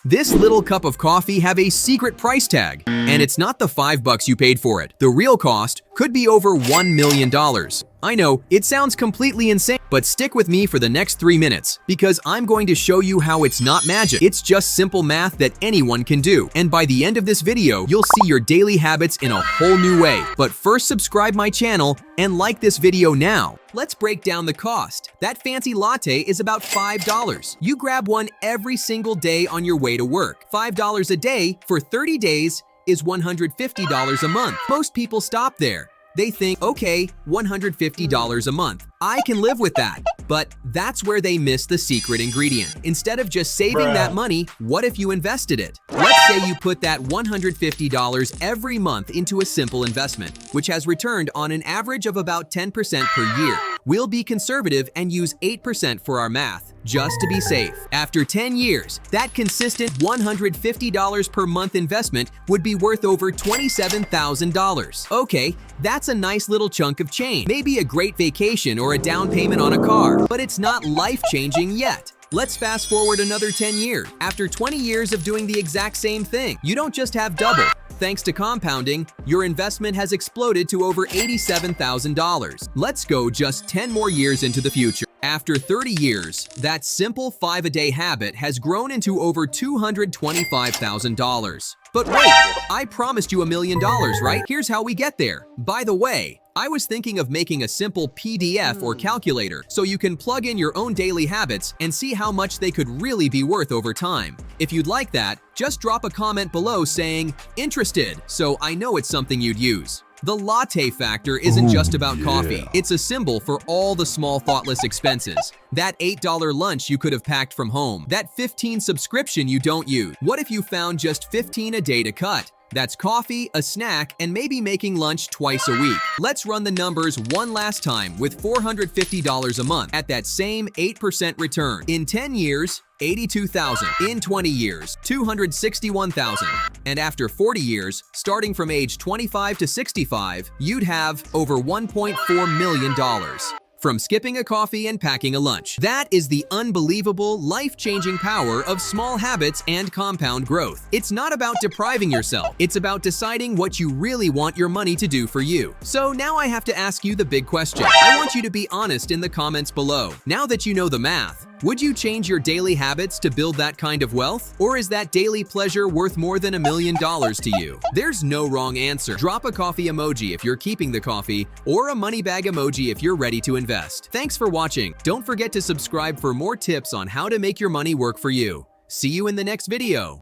This little cup of coffee have a secret price tag, and it's not the $5 you paid for it. The real cost could be over $1 million. I know, it sounds completely insane, but stick with me for the next 3 minutes because I'm going to show you how it's not magic. It's just simple math that anyone can do. And by the end of this video, you'll see your daily habits in a whole new way. But first, subscribe my channel and like this video now. Let's break down the cost. That fancy latte is about $5. You grab one every single day on your way to work. $5 a day for 30 days is $150 a month. Most people stop there. They think, okay, $150 a month. I can live with that. But that's where they miss the secret ingredient. Instead of just saving that money, what if you invested it? Let's say you put that $150 every month into a simple investment, which has returned on an average of about 10% per year. We'll be conservative and use 8% for our math, just to be safe. After 10 years, that consistent $150 per month investment would be worth over $27,000. Okay, that's a nice little chunk of change. Maybe a great vacation or a down payment on a car, but it's not life-changing yet. Let's fast forward another 10 years. After 20 years of doing the exact same thing, you don't just have double. Thanks to compounding, your investment has exploded to over $87,000. Let's go just 10 more years into the future. After 30 years, that simple 5-a-day habit has grown into over $225,000. But wait, I promised you $1 million, right? Here's how we get there. By the way, I was thinking of making a simple PDF or calculator so you can plug in your own daily habits and see how much they could really be worth over time. If you'd like that, just drop a comment below saying, "Interested," so I know it's something you'd use. The latte factor isn't just about coffee. It's a symbol for all the small thoughtless expenses. That $8 lunch you could have packed from home. That 15 subscription you don't use. What if you found just 15 a day to cut? That's coffee, a snack, and maybe making lunch twice a week. Let's run the numbers one last time with $450 a month at that same 8% return. In 10 years, $82,000. In 20 years, $261,000. And after 40 years, starting from age 25 to 65, you'd have over $1.4 million. From skipping a coffee and packing a lunch. That is the unbelievable, life-changing power of small habits and compound growth. It's not about depriving yourself. It's about deciding what you really want your money to do for you. So now I have to ask you the big question. I want you to be honest in the comments below. Now that you know the math, would you change your daily habits to build that kind of wealth? Or is that daily pleasure worth more than $1 million to you? There's no wrong answer. Drop a coffee emoji if you're keeping the coffee, or a money bag emoji if you're ready to invest. Thanks for watching. Don't forget to subscribe for more tips on how to make your money work for you. See you in the next video.